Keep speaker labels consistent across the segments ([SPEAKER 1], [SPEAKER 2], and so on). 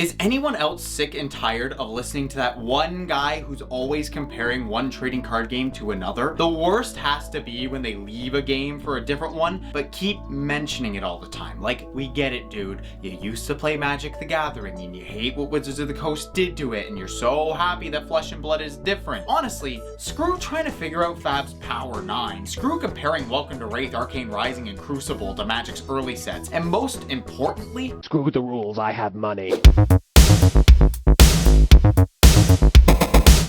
[SPEAKER 1] Is anyone else sick and tired of listening to that one guy who's always comparing one trading card game to another? The worst has to be when they leave a game for a different one, but keep mentioning it all the time. Like, we get it, dude. You used to play Magic the Gathering and you hate what Wizards of the Coast did to it, and you're so happy that Flesh and Blood is different. Honestly, screw trying to figure out Fab's Power 9. Screw comparing Welcome to Wraith, Arcane Rising, and Crucible to Magic's early sets. And most importantly,
[SPEAKER 2] screw the rules, I have money.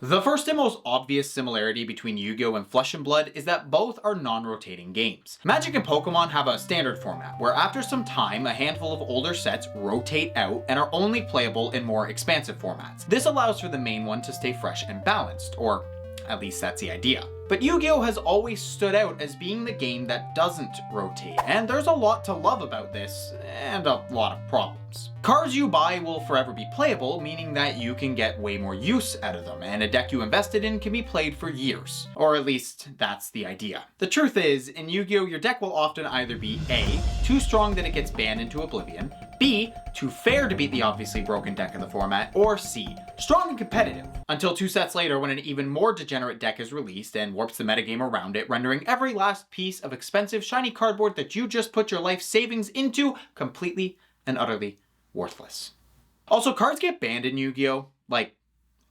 [SPEAKER 1] The first and most obvious similarity between Yu-Gi-Oh! And Flesh and Blood is that both are non-rotating games. Magic and Pokemon have a standard format, where after some time, a handful of older sets rotate out and are only playable in more expansive formats. This allows for the main one to stay fresh and balanced, or at least that's the idea. But Yu-Gi-Oh! Has always stood out as being the game that doesn't rotate, and there's a lot to love about this, and a lot of problems. Cards you buy will forever be playable, meaning that you can get way more use out of them, and a deck you invested in can be played for years. Or at least, that's the idea. The truth is, in Yu-Gi-Oh! Your deck will often either be A, too strong that it gets banned into oblivion, B, too fair to beat the obviously broken deck in the format, or C, strong and competitive. Until 2 sets later when an even more degenerate deck is released and warps the metagame around it, rendering every last piece of expensive shiny cardboard that you just put your life savings into completely and utterly worthless. Also, cards get banned in Yu-Gi-Oh! Like,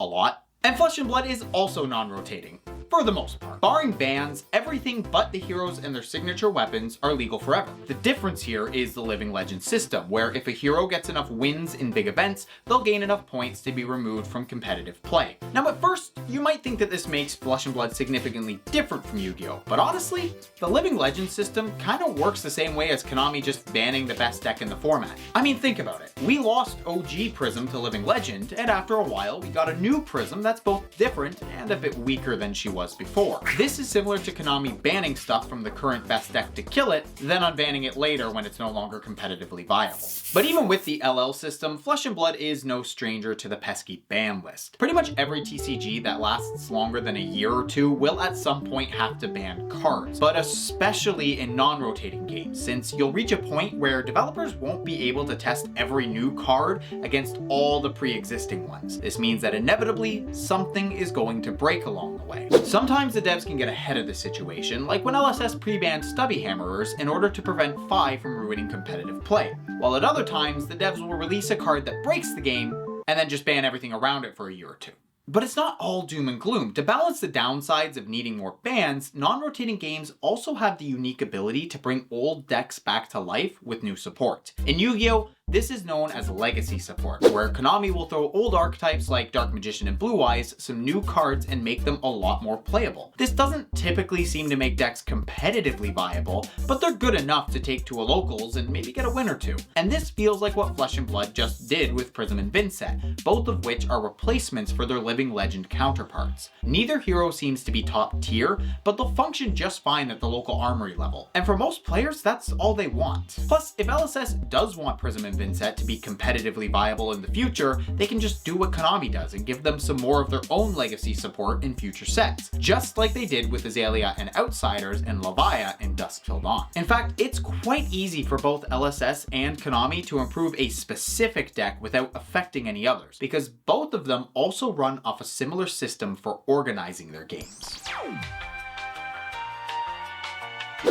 [SPEAKER 1] a lot. And Flesh and Blood is also non-rotating, for the most part. Barring bans, everything but the heroes and their signature weapons are legal forever. The difference here is the Living Legend system, where if a hero gets enough wins in big events, they'll gain enough points to be removed from competitive play. Now at first, you might think that this makes Flesh and Blood significantly different from Yu-Gi-Oh! But honestly, the Living Legend system kind of works the same way as Konami just banning the best deck in the format. I mean, think about it. We lost OG Prism to Living Legend, and after a while, we got a new Prism that's both different and a bit weaker than she was before. This is similar to Konami banning stuff from the current best deck to kill it, then unbanning it later when it's no longer competitively viable. But even with the LL system, Flesh and Blood is no stranger to the pesky ban list. Pretty much every TCG that lasts longer than a year or two will at some point have to ban cards, but especially in non-rotating games, since you'll reach a point where developers won't be able to test every new card against all the pre-existing ones. This means that inevitably, something is going to break along the way. Sometimes the devs can get ahead of the situation, like when LSS pre-banned Stubby Hammerers in order to prevent Fi from ruining competitive play, while at other times the devs will release a card that breaks the game and then just ban everything around it for a year or two. But it's not all doom and gloom. To balance the downsides of needing more bans, non-rotating games also have the unique ability to bring old decks back to life with new support. In Yu-Gi-Oh! This is known as legacy support, where Konami will throw old archetypes like Dark Magician and Blue Eyes some new cards and make them a lot more playable. This doesn't typically seem to make decks competitively viable, but they're good enough to take to a locals and maybe get a win or two. And this feels like what Flesh and Blood just did with Prism and Vincent, both of which are replacements for their Living Legend counterparts. Neither hero seems to be top tier, but they'll function just fine at the local armory level. And for most players, that's all they want. Plus, if LSS does want Prism and Vincent to be competitively viable in the future, they can just do what Konami does and give them some more of their own legacy support in future sets, just like they did with Azalea and Outsiders and Levia in Dusk Till Dawn. In fact, it's quite easy for both LSS and Konami to improve a specific deck without affecting any others, because both of them also run off a similar system for organizing their games.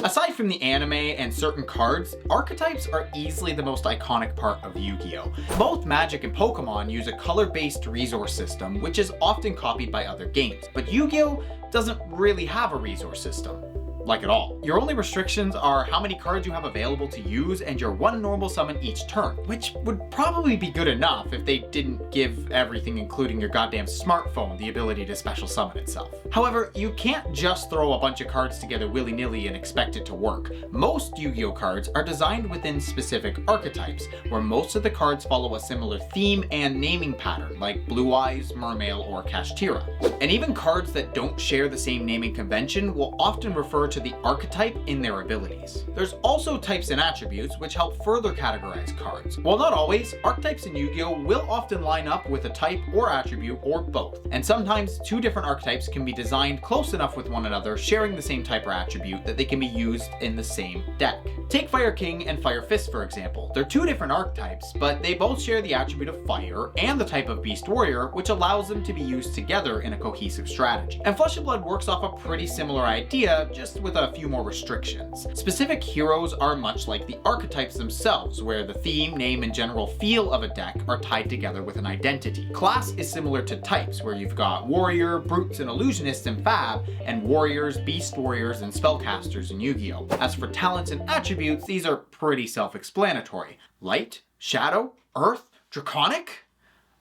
[SPEAKER 1] Aside from the anime and certain cards, archetypes are easily the most iconic part of Yu-Gi-Oh! Both Magic and Pokemon use a color-based resource system, which is often copied by other games, but Yu-Gi-Oh! Doesn't really have a resource system. Like at all. Your only restrictions are how many cards you have available to use and your 1 normal summon each turn, which would probably be good enough if they didn't give everything, including your goddamn smartphone, the ability to special summon itself. However, you can't just throw a bunch of cards together willy-nilly and expect it to work. Most Yu-Gi-Oh! Cards are designed within specific archetypes, where most of the cards follow a similar theme and naming pattern, like Blue Eyes, Mermail, or Kashtira. And even cards that don't share the same naming convention will often refer to to the archetype in their abilities. There's also types and attributes which help further categorize cards. While not always, archetypes in Yu-Gi-Oh! Will often line up with a type or attribute or both, and sometimes two different archetypes can be designed close enough with one another, sharing the same type or attribute, that they can be used in the same deck. Take Fire King and Fire Fist for example. They're two different archetypes, but they both share the attribute of fire and the type of Beast Warrior, which allows them to be used together in a cohesive strategy. And Flesh and Blood works off a pretty similar idea, just with a few more restrictions. Specific heroes are much like the archetypes themselves, where the theme, name, and general feel of a deck are tied together with an identity. Class is similar to types, where you've got Warrior, Brutes, and Illusionists in Fab, and Warriors, Beast Warriors, and Spellcasters in Yu-Gi-Oh! As for talents and attributes, these are pretty self-explanatory. Light, Shadow, Earth, Draconic?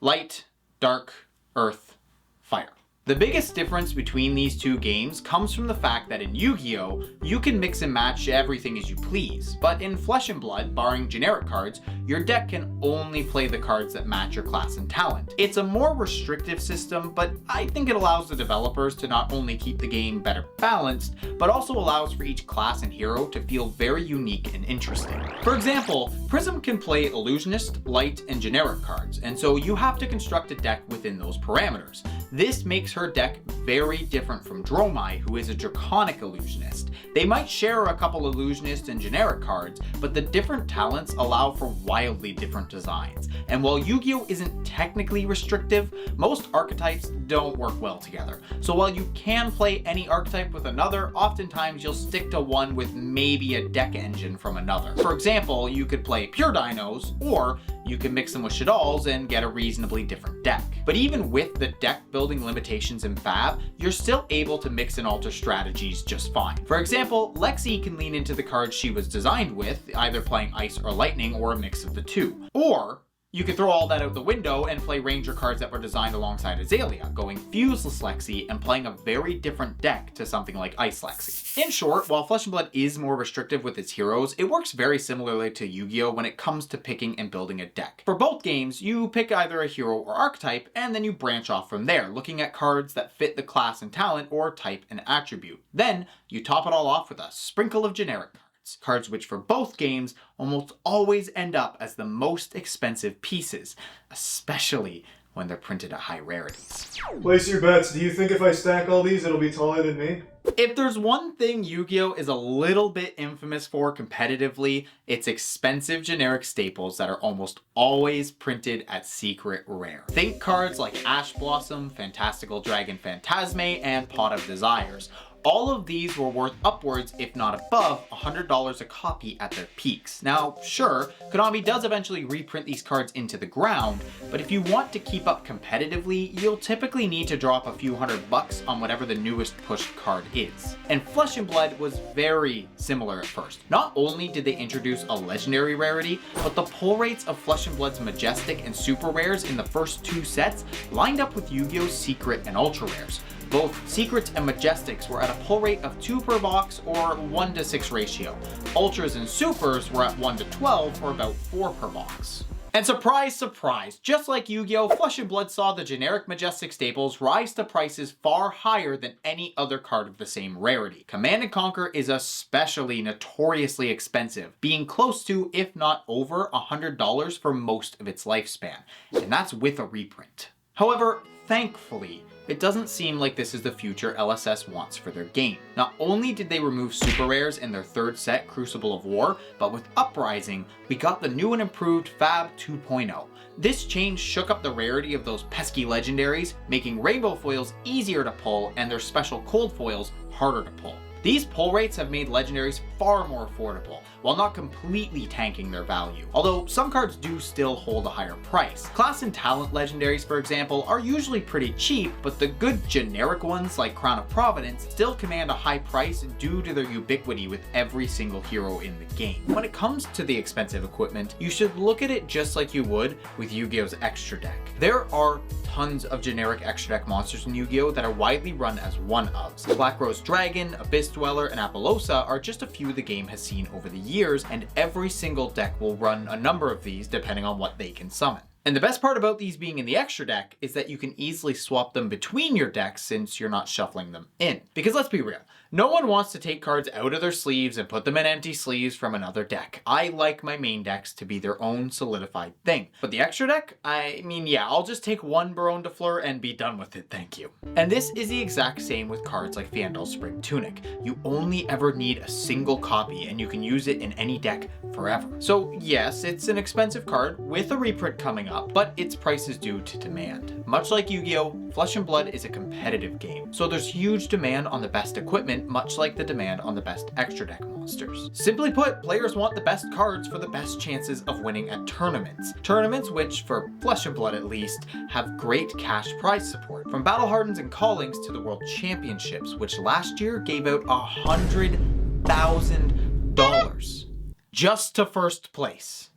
[SPEAKER 1] Light, Dark, Earth, Fire. The biggest difference between these two games comes from the fact that in Yu-Gi-Oh! You can mix and match everything as you please, but in Flesh and Blood, barring generic cards, your deck can only play the cards that match your class and talent. It's a more restrictive system, but I think it allows the developers to not only keep the game better balanced, but also allows for each class and hero to feel very unique and interesting. For example, Prism can play Illusionist, Light, and generic cards, and so you have to construct a deck within those parameters. This makes her deck very different from Dromai, who is a Draconic Illusionist. They might share a couple Illusionist and generic cards, but the different talents allow for wildly different designs. And while Yu-Gi-Oh! Isn't technically restrictive, most archetypes don't work well together. So while you can play any archetype with another, oftentimes you'll stick to one with maybe a deck engine from another. For example, you could play pure dinos, or you can mix them with Shaddolls and get a reasonably different deck. But even with the deck building limitations in Fab, you're still able to mix and alter strategies just fine. For example, Lexi can lean into the cards she was designed with, either playing Ice or Lightning or a mix of the two. Or you could throw all that out the window and play Ranger cards that were designed alongside Azalea, going Fuseless Lexi and playing a very different deck to something like Ice Lexi. In short, while Flesh and Blood is more restrictive with its heroes, it works very similarly to Yu-Gi-Oh! When it comes to picking and building a deck. For both games, you pick either a hero or archetype, and then you branch off from there, looking at cards that fit the class and talent or type and attribute. Then, you top it all off with a sprinkle of generic cards. Cards which for both games almost always end up as the most expensive pieces, especially when they're printed at high rarities.
[SPEAKER 3] Place your bets. Do you think if I stack all these, it'll be taller than me?
[SPEAKER 1] If there's one thing Yu-Gi-Oh! Is a little bit infamous for competitively, it's expensive generic staples that are almost always printed at secret rare. Think cards like Ash Blossom, Fantastical Dragon Phantasme, and Pot of Desires. All of these were worth upwards, if not above, $100 a copy at their peaks. Now, sure, Konami does eventually reprint these cards into the ground, but if you want to keep up competitively, you'll typically need to drop a few $100 on whatever the newest pushed card is. And Flesh and Blood was very similar at first. Not only did they introduce a legendary rarity, but the pull rates of Flesh and Blood's Majestic and Super Rares in the first two sets lined up with Yu-Gi-Oh's Secret and Ultra Rares. Both Secrets and Majestics were at a pull rate of 2 per box or 1:6 ratio. Ultras and Supers were at 1:12 or about 4 per box. And surprise, surprise, just like Yu-Gi-Oh!, Flesh and Blood saw the generic Majestic staples rise to prices far higher than any other card of the same rarity. Command & Conquer is especially notoriously expensive, being close to, if not over, $100 for most of its lifespan. And that's with a reprint. However, thankfully, it doesn't seem like this is the future LSS wants for their game. Not only did they remove super rares in their third set, Crucible of War, but with Uprising, we got the new and improved Fab 2.0. This change shook up the rarity of those pesky legendaries, making rainbow foils easier to pull and their special cold foils harder to pull. These pull rates have made legendaries far more affordable, while not completely tanking their value, although some cards do still hold a higher price. Class and talent legendaries, for example, are usually pretty cheap, but the good generic ones like Crown of Providence still command a high price due to their ubiquity with every single hero in the game. When it comes to the expensive equipment, you should look at it just like you would with Yu-Gi-Oh's extra deck. There are tons of generic extra deck monsters in Yu-Gi-Oh! That are widely run as one-ofs. Black Rose Dragon, Abyss Dweller, and Apollosa are just a few the game has seen over the years, and every single deck will run a number of these depending on what they can summon. And the best part about these being in the extra deck is that you can easily swap them between your decks since you're not shuffling them in. Because let's be real, No one wants to take cards out of their sleeves and put them in empty sleeves from another deck. I like my main decks to be their own solidified thing. But the extra deck, I mean, yeah, I'll just take one Baronne de Fleur and be done with it, thank you. And this is the exact same with cards like Fiandel's Spring Tunic. You only ever need a single copy and you can use it in any deck forever. So yes, it's an expensive card with a reprint coming up, but its price is due to demand. Much like Yu-Gi-Oh!, Flesh and Blood is a competitive game, so there's huge demand on the best equipment, much like the demand on the best extra deck monsters. Simply put, players want the best cards for the best chances of winning at tournaments. Tournaments which, for Flesh and Blood at least, have great cash prize support. From Battle Hardens and Callings to the World Championships, which last year gave out $100,000 just to first place.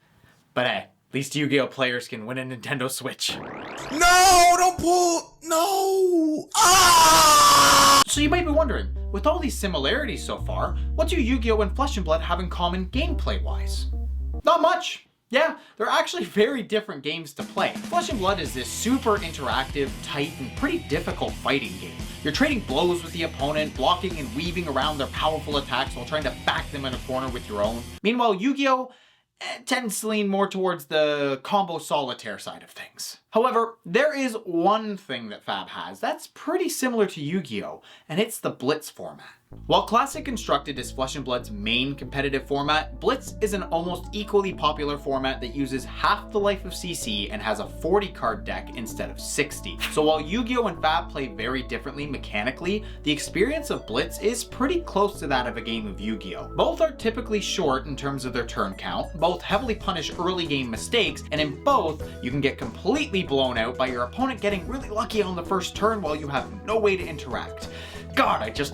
[SPEAKER 1] But hey, at least Yu-Gi-Oh! Players can win a Nintendo Switch.
[SPEAKER 4] No, don't pull, no! Ah!
[SPEAKER 1] So you might be wondering, with all these similarities so far, what do Yu-Gi-Oh! And Flesh and Blood have in common gameplay-wise? Not much. Yeah, they're actually very different games to play. Flesh and Blood is this super interactive, tight, and pretty difficult fighting game. You're trading blows with the opponent, blocking and weaving around their powerful attacks while trying to back them in a corner with your own. Meanwhile, Yu-Gi-Oh! Tends to lean more towards the combo solitaire side of things. However, there is one thing that Fab has that's pretty similar to Yu-Gi-Oh! And it's the Blitz format. While Classic Constructed is Flesh and Blood's main competitive format, Blitz is an almost equally popular format that uses half the life of CC and has a 40 card deck instead of 60. So while Yu-Gi-Oh! And Fab play very differently mechanically, the experience of Blitz is pretty close to that of a game of Yu-Gi-Oh! Both are typically short in terms of their turn count, both heavily punish early game mistakes, and in both, you can get completely blown out by your opponent getting really lucky on the first turn while you have no way to interact. God, I just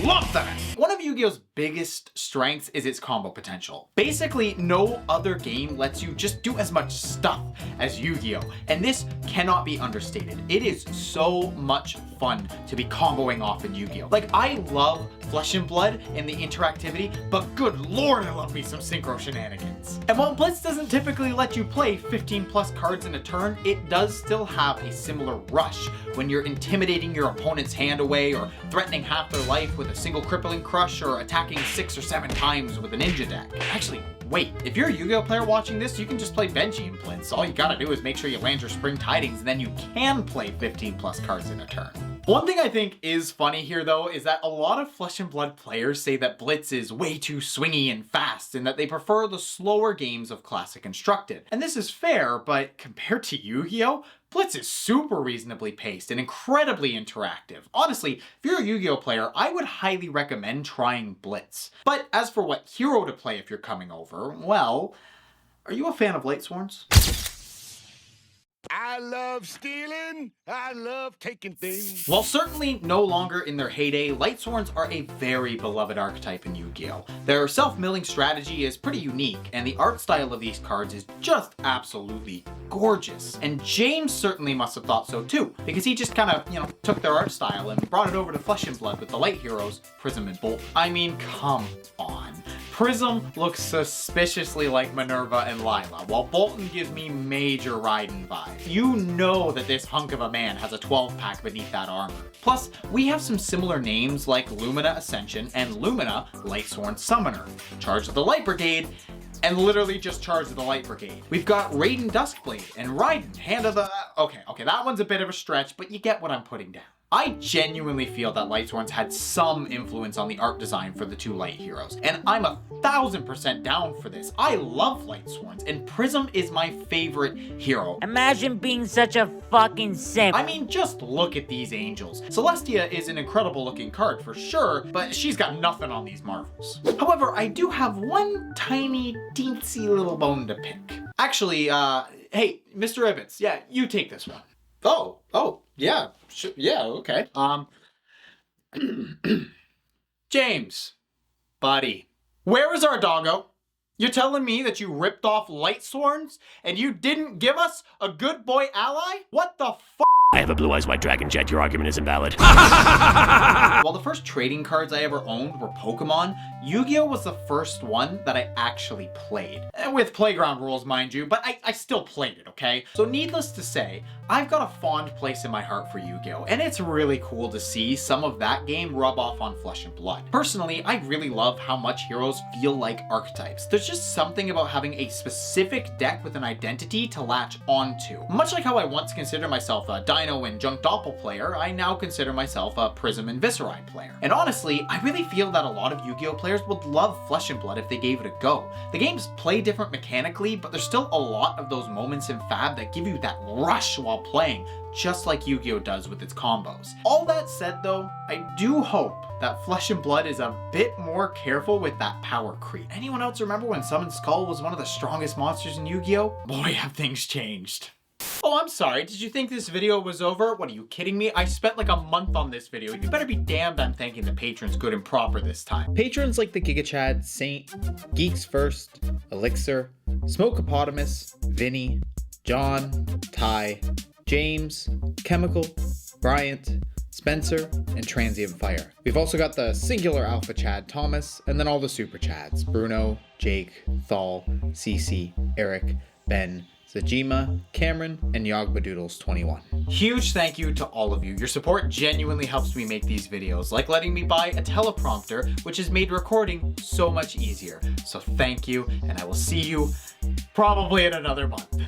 [SPEAKER 1] love that! One of Yu-Gi-Oh's biggest strengths is its combo potential. Basically, no other game lets you just do as much stuff as Yu-Gi-Oh! And this cannot be understated. It is so much fun to be comboing off in Yu-Gi-Oh! Like, I love Flesh and Blood and the interactivity, but good lord, I love me some synchro shenanigans. And while Blitz doesn't typically let you play 15 plus cards in a turn, it does still have a similar rush when you're intimidating your opponent's hand away or threatening half their life with a single crippling crush or attacking 6 or 7 times with a ninja deck. Actually, wait, if you're a Yu-Gi-Oh! Player watching this, you can just play Benji in Blitz. All you gotta do is make sure you land your Spring Tidings and then you can play 15 plus cards in a turn. One thing I think is funny here though is that a lot of Flesh and Blood players say that Blitz is way too swingy and fast and that they prefer the slower games of Classic Constructed. And this is fair, but compared to Yu-Gi-Oh!, Blitz is super reasonably paced and incredibly interactive. Honestly, if you're a Yu-Gi-Oh! Player, I would highly recommend trying Blitz. But as for what hero to play if you're coming over, well, are you a fan of Lightsworns?
[SPEAKER 4] I love stealing, I love taking things.
[SPEAKER 1] While certainly no longer in their heyday, Lightsworns are a very beloved archetype in Yu-Gi-Oh! Their self-milling strategy is pretty unique, and the art style of these cards is just absolutely gorgeous. And James certainly must have thought so too, because he just kind of, took their art style and brought it over to Flesh and Blood with the light heroes, Prism and Bolt. I mean, come on. Prism looks suspiciously like Minerva and Lila, while Bolton gives me major Raiden vibes. You know that this hunk of a man has a 12-pack beneath that armor. Plus, we have some similar names like Lumina Ascension and Lumina Lightsworn Summoner, Charge of the Light Brigade, and literally just Charge of the Light Brigade. We've got Raiden Duskblade and Raiden Hand of the... Okay, that one's a bit of a stretch, but you get what I'm putting down. I genuinely feel that Lightsworns had some influence on the art design for the two light heroes, and I'm 1000% down for this. I love Lightsworns, and Prism is my favorite hero.
[SPEAKER 5] Imagine being such a fucking simp.
[SPEAKER 1] I mean, just look at these angels. Celestia is an incredible looking card for sure, but she's got nothing on these marvels. However, I do have one tiny, teensy little bone to pick. Actually, hey, Mr. Ibbets, yeah, you take this one. Oh, yeah, yeah, okay. James, buddy, where is our doggo? You're telling me that you ripped off Lightsworns and you didn't give us a good boy ally? What the f***?
[SPEAKER 2] I have a Blue Eyes White Dragon Jet. Your argument is invalid.
[SPEAKER 1] While the first trading cards I ever owned were Pokemon, Yu-Gi-Oh! Was the first one that I actually played. With playground rules, mind you, but I still played it, okay? So needless to say, I've got a fond place in my heart for Yu-Gi-Oh! And it's really cool to see some of that game rub off on Flesh and Blood. Personally, I really love how much heroes feel like archetypes. There's just something about having a specific deck with an identity to latch onto. Much like how I once considered myself a Dino and Junk Doppel player, I now consider myself a Prism and Viscerai player. And honestly, I really feel that a lot of Yu-Gi-Oh! Players would love Flesh and Blood if they gave it a go. The games play different mechanically, but there's still a lot of those moments in Fab that give you that rush while playing, just like Yu-Gi-Oh! Does with its combos. All that said though, I do hope that Flesh and Blood is a bit more careful with that power creep. Anyone else remember when Summon Skull was one of the strongest monsters in Yu-Gi-Oh? Boy, have things changed. Oh, I'm sorry. Did you think this video was over? What, are you kidding me? I spent like a month on this video. You better be damned I'm thanking the patrons good and proper this time.
[SPEAKER 6] Patrons like the GigaChad, Saint, Geeks First, Elixir, Smokeopotamus, Vinny, John, Ty, James, Chemical, Bryant, Spencer, and Transient Fire. We've also got the singular Alpha Chad Thomas, and then all the Super Chads, Bruno, Jake, Thal, Cece, Eric, Ben, Zajima, Cameron, and Yogbadoodles21.
[SPEAKER 1] Huge thank you to all of you. Your support genuinely helps me make these videos, like letting me buy a teleprompter, which has made recording so much easier. So thank you, and I will see you probably in another month.